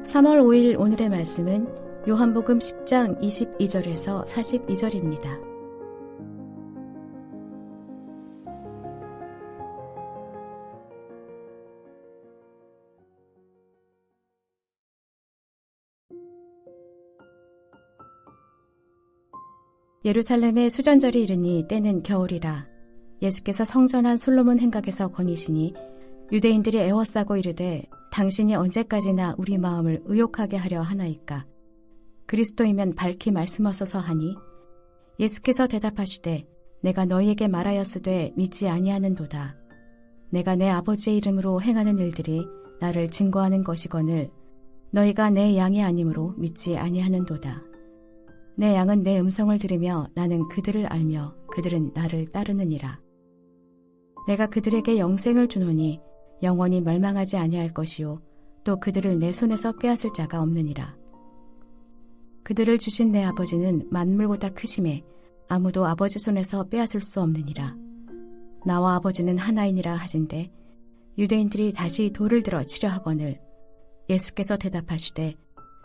3월 5일 오늘의 말씀은 요한복음 10장 22절에서 42절입니다. 예루살렘에 수전절이 이르니 때는 겨울이라. 예수께서 성전한 솔로몬 행각에서 거니시니 유대인들이 애워싸고 이르되 당신이 언제까지나 우리 마음을 의욕하게 하려 하나이까. 그리스도이면 밝히 말씀하소서 하니 예수께서 대답하시되 내가 너희에게 말하였으되 믿지 아니하는도다. 내가 내 아버지의 이름으로 행하는 일들이 나를 증거하는 것이거늘 너희가 내 양이 아니므로 믿지 아니하는도다. 내 양은 내 음성을 들으며 나는 그들을 알며 그들은 나를 따르느니라. 내가 그들에게 영생을 주노니 영원히 멸망하지 아니할 것이요 또 그들을 내 손에서 빼앗을 자가 없느니라. 그들을 주신 내 아버지는 만물보다 크심에 아무도 아버지 손에서 빼앗을 수 없느니라. 나와 아버지는 하나이니라 하신대 유대인들이 다시 돌을 들어 치려 하거늘 예수께서 대답하시되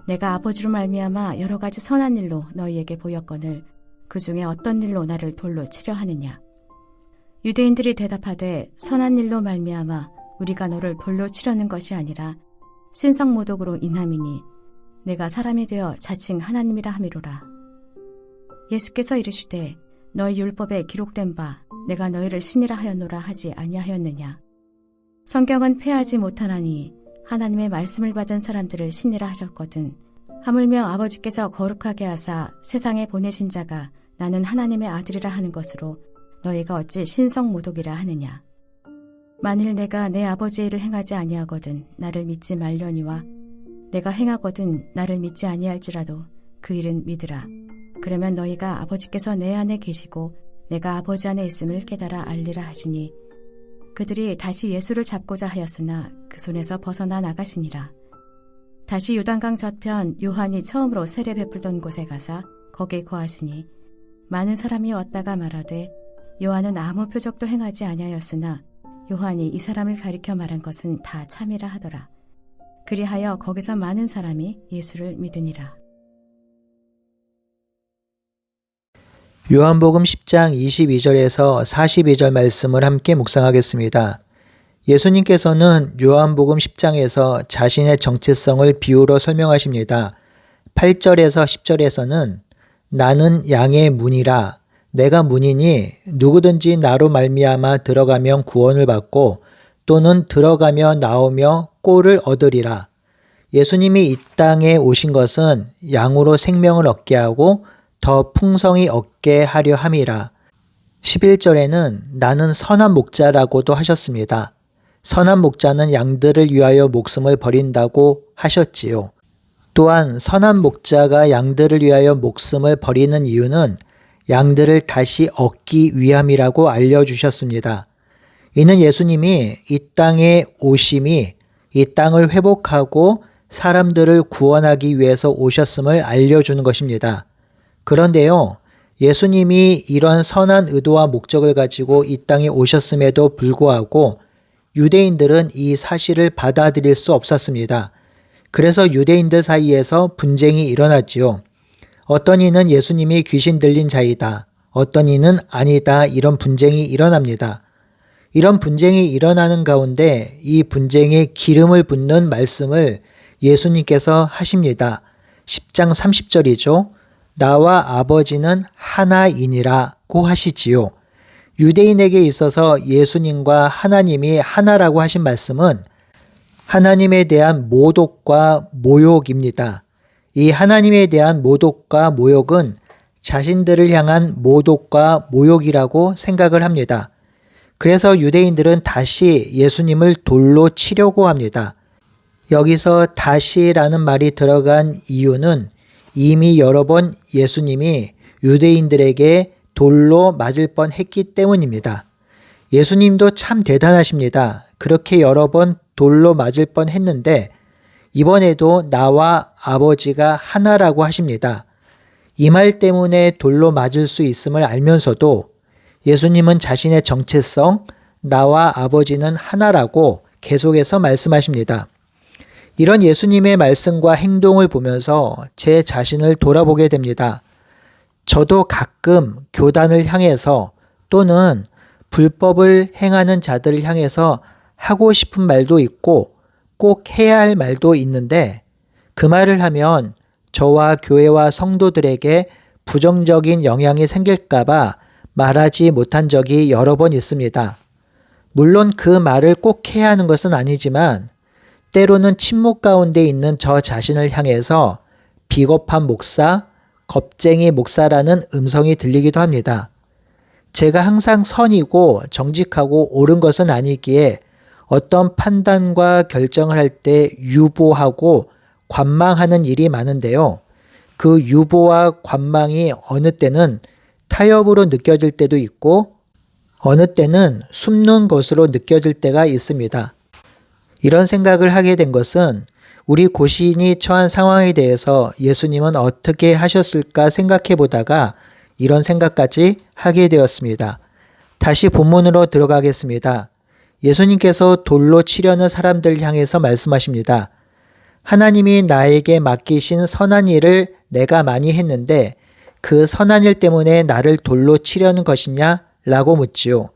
내가 아버지로 말미암아 여러 가지 선한 일로 너희에게 보였거늘 그 중에 어떤 일로 나를 돌로 치려 하느냐. 유대인들이 대답하되 선한 일로 말미암아 우리가 너를 돌로 치려는 것이 아니라 신성모독으로 인함이니 내가 사람이 되어 자칭 하나님이라 함이로라. 예수께서 이르시되 너희 율법에 기록된 바 내가 너희를 신이라 하였노라 하지 아니하였느냐. 성경은 폐하지 못하나니 하나님의 말씀을 받은 사람들을 신이라 하셨거든. 하물며 아버지께서 거룩하게 하사 세상에 보내신 자가 나는 하나님의 아들이라 하는 것으로 너희가 어찌 신성모독이라 하느냐. 만일 내가 내 아버지의 일을 행하지 아니하거든 나를 믿지 말려니와 내가 행하거든 나를 믿지 아니할지라도 그 일은 믿으라. 그러면 너희가 아버지께서 내 안에 계시고 내가 아버지 안에 있음을 깨달아 알리라 하시니 그들이 다시 예수를 잡고자 하였으나 그 손에서 벗어나 나가시니라. 다시 요단강 저편 요한이 처음으로 세례 베풀던 곳에 가사 거기 거하시니 많은 사람이 왔다가 말하되 요한은 아무 표적도 행하지 아니하였으나 요한이 이 사람을 가리켜 말한 것은 다 참이라 하더라. 그리하여 거기서 많은 사람이 예수를 믿으니라. 요한복음 10장 22절에서 42절 말씀을 함께 묵상하겠습니다. 예수님께서는 요한복음 10장에서 자신의 정체성을 비유로 설명하십니다. 8절에서 10절에서는 나는 양의 문이라 내가 문이니 누구든지 나로 말미암아 들어가면 구원을 받고 또는 들어가며 나오며 꼴을 얻으리라. 예수님이 이 땅에 오신 것은 양으로 생명을 얻게 하고 더 풍성히 얻게 하려 함이라. 11절에는 나는 선한 목자라고도 하셨습니다. 선한 목자는 양들을 위하여 목숨을 버린다고 하셨지요. 또한 선한 목자가 양들을 위하여 목숨을 버리는 이유는 양들을 다시 얻기 위함이라고 알려주셨습니다. 이는 예수님이 이 땅에 오심이 이 땅을 회복하고 사람들을 구원하기 위해서 오셨음을 알려주는 것입니다. 그런데요, 예수님이 이런 선한 의도와 목적을 가지고 이 땅에 오셨음에도 불구하고 유대인들은 이 사실을 받아들일 수 없었습니다. 그래서 유대인들 사이에서 분쟁이 일어났지요. 어떤 이는 예수님이 귀신 들린 자이다. 어떤 이는 아니다. 이런 분쟁이 일어납니다. 이런 분쟁이 일어나는 가운데 이 분쟁에 기름을 붓는 말씀을 예수님께서 하십니다. 10장 30절이죠. 나와 아버지는 하나이니라고 하시지요. 유대인에게 있어서 예수님과 하나님이 하나라고 하신 말씀은 하나님에 대한 모독과 모욕입니다. 이 하나님에 대한 모독과 모욕은 자신들을 향한 모독과 모욕이라고 생각을 합니다. 그래서 유대인들은 다시 예수님을 돌로 치려고 합니다. 여기서 다시라는 말이 들어간 이유는 이미 여러 번 예수님이 유대인들에게 돌로 맞을 뻔했기 때문입니다. 예수님도 참 대단하십니다. 그렇게 여러 번 돌로 맞을 뻔했는데 이번에도 나와 아버지가 하나라고 하십니다. 이 말 때문에 돌로 맞을 수 있음을 알면서도 예수님은 자신의 정체성, 나와 아버지는 하나라고 계속해서 말씀하십니다. 이런 예수님의 말씀과 행동을 보면서 제 자신을 돌아보게 됩니다. 저도 가끔 교단을 향해서 또는 불법을 행하는 자들을 향해서 하고 싶은 말도 있고 꼭 해야 할 말도 있는데 그 말을 하면 저와 교회와 성도들에게 부정적인 영향이 생길까봐 말하지 못한 적이 여러 번 있습니다. 물론 그 말을 꼭 해야 하는 것은 아니지만 때로는 침묵 가운데 있는 저 자신을 향해서 비겁한 목사, 겁쟁이 목사라는 음성이 들리기도 합니다. 제가 항상 선이고 정직하고 옳은 것은 아니기에 어떤 판단과 결정을 할 때 유보하고 관망하는 일이 많은데요. 그 유보와 관망이 어느 때는 타협으로 느껴질 때도 있고 어느 때는 숨는 것으로 느껴질 때가 있습니다. 이런 생각을 하게 된 것은 우리 고신이 처한 상황에 대해서 예수님은 어떻게 하셨을까 생각해 보다가 이런 생각까지 하게 되었습니다. 다시 본문으로 들어가겠습니다. 예수님께서 돌로 치려는 사람들 향해서 말씀하십니다. 하나님이 나에게 맡기신 선한 일을 내가 많이 했는데 그 선한 일 때문에 나를 돌로 치려는 것이냐? 라고 묻지요.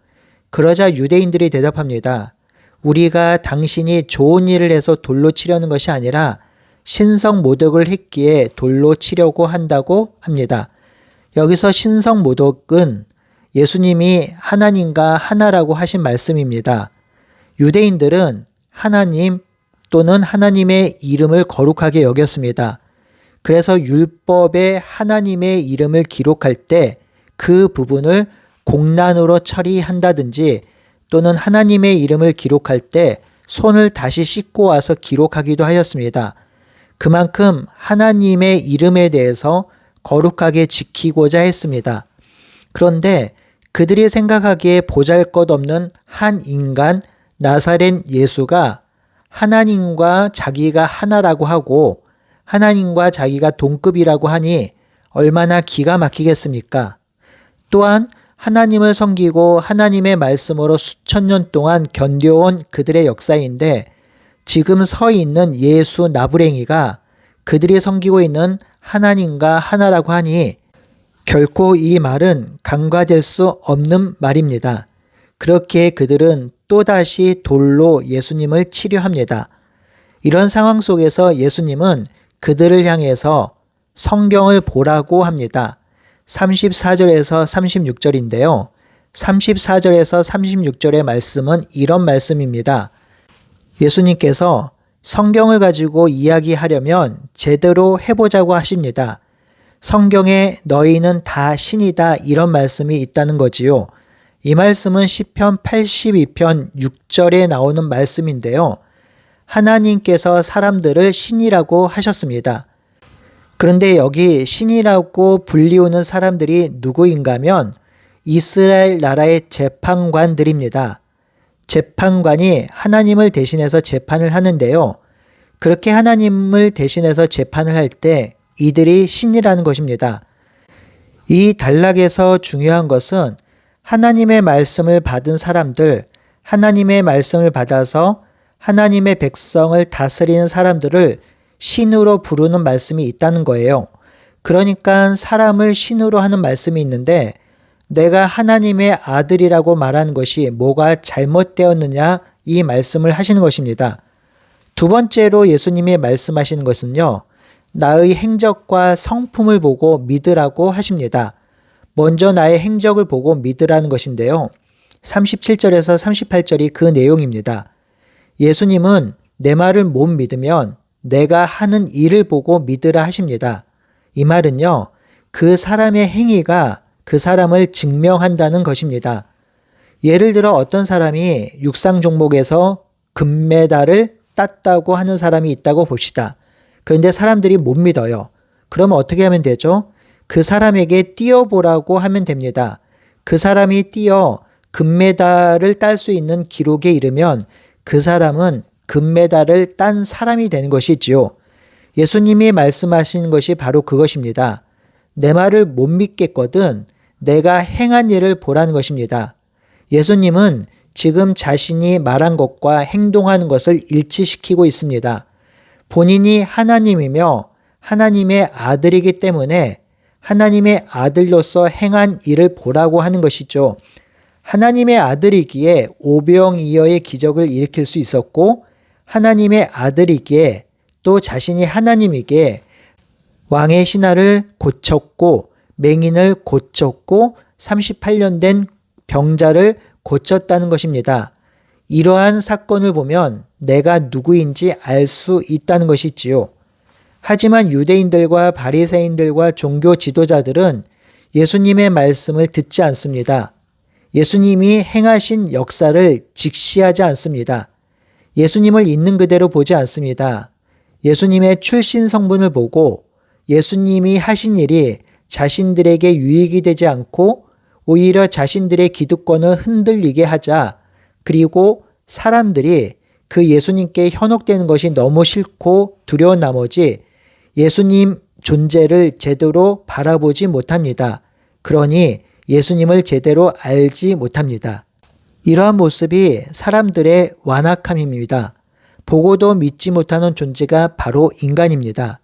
그러자 유대인들이 대답합니다. 우리가 당신이 좋은 일을 해서 돌로 치려는 것이 아니라 신성모독을 했기에 돌로 치려고 한다고 합니다. 여기서 신성모독은 예수님이 하나님과 하나라고 하신 말씀입니다. 유대인들은 하나님 또는 하나님의 이름을 거룩하게 여겼습니다. 그래서 율법에 하나님의 이름을 기록할 때 그 부분을 공란으로 처리한다든지 또는 하나님의 이름을 기록할 때 손을 다시 씻고 와서 기록하기도 하였습니다. 그만큼 하나님의 이름에 대해서 거룩하게 지키고자 했습니다. 그런데 그들이 생각하기에 보잘것없는 한 인간 나사렛 예수가 하나님과 자기가 하나라고 하고 하나님과 자기가 동급이라고 하니 얼마나 기가 막히겠습니까? 또한 하나님을 섬기고 하나님의 말씀으로 수천 년 동안 견뎌온 그들의 역사인데 지금 서 있는 예수 나부랭이가 그들이 섬기고 있는 하나님과 하나라고 하니 결코 이 말은 간과될 수 없는 말입니다. 그렇게 그들은 또다시 돌로 예수님을 치려 합니다. 이런 상황 속에서 예수님은 그들을 향해서 성경을 보라고 합니다. 34절에서 36절인데요. 34절에서 36절의 말씀은 이런 말씀입니다. 예수님께서 성경을 가지고 이야기하려면 제대로 해보자고 하십니다. 성경에 너희는 다 신이다 이런 말씀이 있다는 거지요. 이 말씀은 시편 82편 6절에 나오는 말씀인데요. 하나님께서 사람들을 신이라고 하셨습니다. 그런데 여기 신이라고 불리우는 사람들이 누구인가면 이스라엘 나라의 재판관들입니다. 재판관이 하나님을 대신해서 재판을 하는데요. 그렇게 하나님을 대신해서 재판을 할 때 이들이 신이라는 것입니다. 이 단락에서 중요한 것은 하나님의 말씀을 받은 사람들, 하나님의 말씀을 받아서 하나님의 백성을 다스리는 사람들을 신으로 부르는 말씀이 있다는 거예요. 그러니까 사람을 신으로 하는 말씀이 있는데 내가 하나님의 아들이라고 말하는 것이 뭐가 잘못되었느냐 이 말씀을 하시는 것입니다. 두 번째로 예수님이 말씀하시는 것은요. 나의 행적과 성품을 보고 믿으라고 하십니다. 먼저 나의 행적을 보고 믿으라는 것인데요. 37절에서 38절이 그 내용입니다. 예수님은 내 말을 못 믿으면 내가 하는 일을 보고 믿으라 하십니다. 이 말은요. 그 사람의 행위가 그 사람을 증명한다는 것입니다. 예를 들어 어떤 사람이 육상 종목에서 금메달을 땄다고 하는 사람이 있다고 봅시다. 그런데 사람들이 못 믿어요. 그러면 어떻게 하면 되죠? 그 사람에게 뛰어보라고 하면 됩니다. 그 사람이 뛰어 금메달을 딸 수 있는 기록에 이르면 그 사람은 금메달을 딴 사람이 되는 것이지요. 예수님이 말씀하신 것이 바로 그것입니다. 내 말을 못 믿겠거든 내가 행한 일을 보라는 것입니다. 예수님은 지금 자신이 말한 것과 행동하는 것을 일치시키고 있습니다. 본인이 하나님이며 하나님의 아들이기 때문에 하나님의 아들로서 행한 일을 보라고 하는 것이죠. 하나님의 아들이기에 오병이어의 기적을 일으킬 수 있었고 하나님의 아들이기에 또 자신이 하나님이기에 왕의 신하를 고쳤고 맹인을 고쳤고 38년 된 병자를 고쳤다는 것입니다. 이러한 사건을 보면 내가 누구인지 알 수 있다는 것이지요. 하지만 유대인들과 바리새인들과 종교 지도자들은 예수님의 말씀을 듣지 않습니다. 예수님이 행하신 역사를 직시하지 않습니다. 예수님을 있는 그대로 보지 않습니다. 예수님의 출신 성분을 보고 예수님이 하신 일이 자신들에게 유익이 되지 않고 오히려 자신들의 기득권을 흔들리게 하자 그리고 사람들이 그 예수님께 현혹되는 것이 너무 싫고 두려운 나머지 예수님 존재를 제대로 바라보지 못합니다. 그러니 예수님을 제대로 알지 못합니다. 이러한 모습이 사람들의 완악함입니다. 보고도 믿지 못하는 존재가 바로 인간입니다.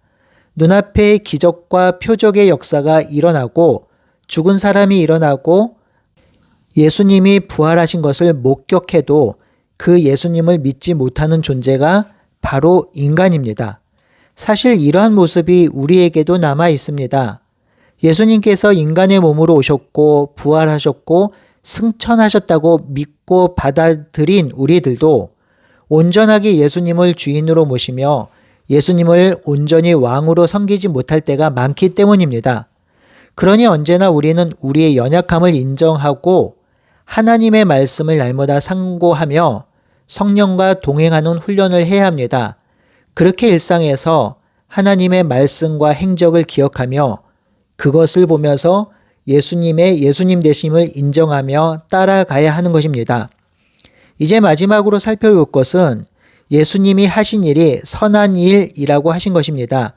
눈앞에 기적과 표적의 역사가 일어나고 죽은 사람이 일어나고 예수님이 부활하신 것을 목격해도 그 예수님을 믿지 못하는 존재가 바로 인간입니다. 사실 이러한 모습이 우리에게도 남아 있습니다. 예수님께서 인간의 몸으로 오셨고 부활하셨고 승천하셨다고 믿고 받아들인 우리들도 온전하게 예수님을 주인으로 모시며 예수님을 온전히 왕으로 섬기지 못할 때가 많기 때문입니다. 그러니 언제나 우리는 우리의 연약함을 인정하고 하나님의 말씀을 날마다 상고하며 성령과 동행하는 훈련을 해야 합니다. 그렇게 일상에서 하나님의 말씀과 행적을 기억하며 그것을 보면서 예수님의 예수님 되심을 인정하며 따라가야 하는 것입니다. 이제 마지막으로 살펴볼 것은 예수님이 하신 일이 선한 일이라고 하신 것입니다.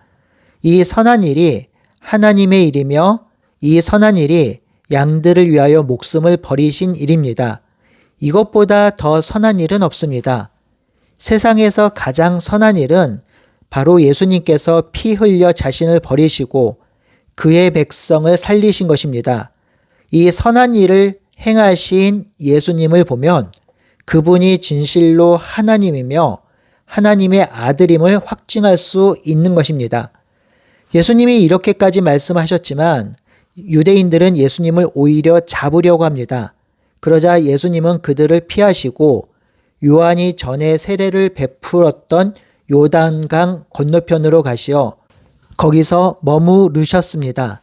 이 선한 일이 하나님의 일이며 이 선한 일이 양들을 위하여 목숨을 버리신 일입니다. 이것보다 더 선한 일은 없습니다. 세상에서 가장 선한 일은 바로 예수님께서 피 흘려 자신을 버리시고 그의 백성을 살리신 것입니다. 이 선한 일을 행하신 예수님을 보면 그분이 진실로 하나님이며 하나님의 아들임을 확증할 수 있는 것입니다. 예수님이 이렇게까지 말씀하셨지만 유대인들은 예수님을 오히려 잡으려고 합니다. 그러자 예수님은 그들을 피하시고 요한이 전에 세례를 베풀었던 요단강 건너편으로 가시어 거기서 머무르셨습니다.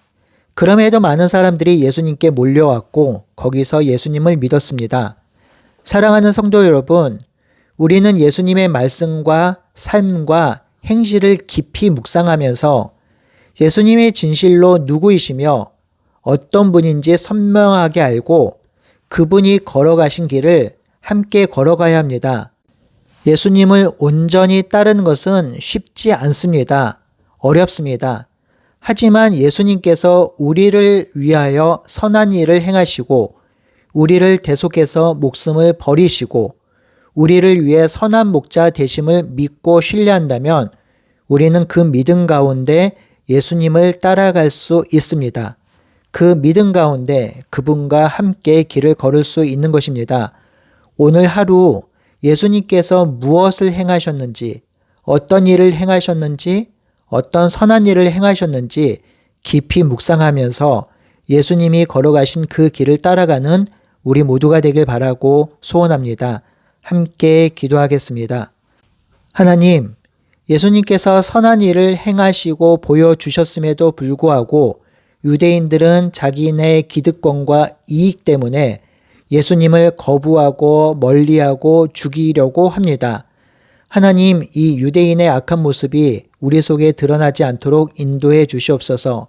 그럼에도 많은 사람들이 예수님께 몰려왔고 거기서 예수님을 믿었습니다. 사랑하는 성도 여러분, 우리는 예수님의 말씀과 삶과 행실을 깊이 묵상하면서 예수님의 진실로 누구이시며 어떤 분인지 선명하게 알고 그분이 걸어가신 길을 함께 걸어가야 합니다. 예수님을 온전히 따르는 것은 쉽지 않습니다. 어렵습니다. 하지만 예수님께서 우리를 위하여 선한 일을 행하시고 우리를 대속해서 목숨을 버리시고 우리를 위해 선한 목자 되심을 믿고 신뢰한다면 우리는 그 믿음 가운데 예수님을 따라갈 수 있습니다. 그 믿음 가운데 그분과 함께 길을 걸을 수 있는 것입니다. 오늘 하루 예수님께서 무엇을 행하셨는지, 어떤 일을 행하셨는지, 어떤 선한 일을 행하셨는지 깊이 묵상하면서 예수님이 걸어가신 그 길을 따라가는 우리 모두가 되길 바라고 소원합니다. 함께 기도하겠습니다. 하나님, 예수님께서 선한 일을 행하시고 보여주셨음에도 불구하고 유대인들은 자기네 기득권과 이익 때문에 예수님을 거부하고 멀리하고 죽이려고 합니다. 하나님, 이 유대인의 악한 모습이 우리 속에 드러나지 않도록 인도해 주시옵소서.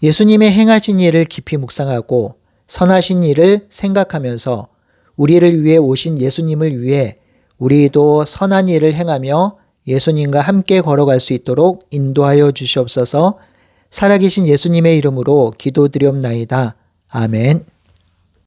예수님의 행하신 일을 깊이 묵상하고 선하신 일을 생각하면서 우리를 위해 오신 예수님을 위해 우리도 선한 일을 행하며 예수님과 함께 걸어갈 수 있도록 인도하여 주시옵소서. 살아계신 예수님의 이름으로 기도드리옵나이다. 아멘.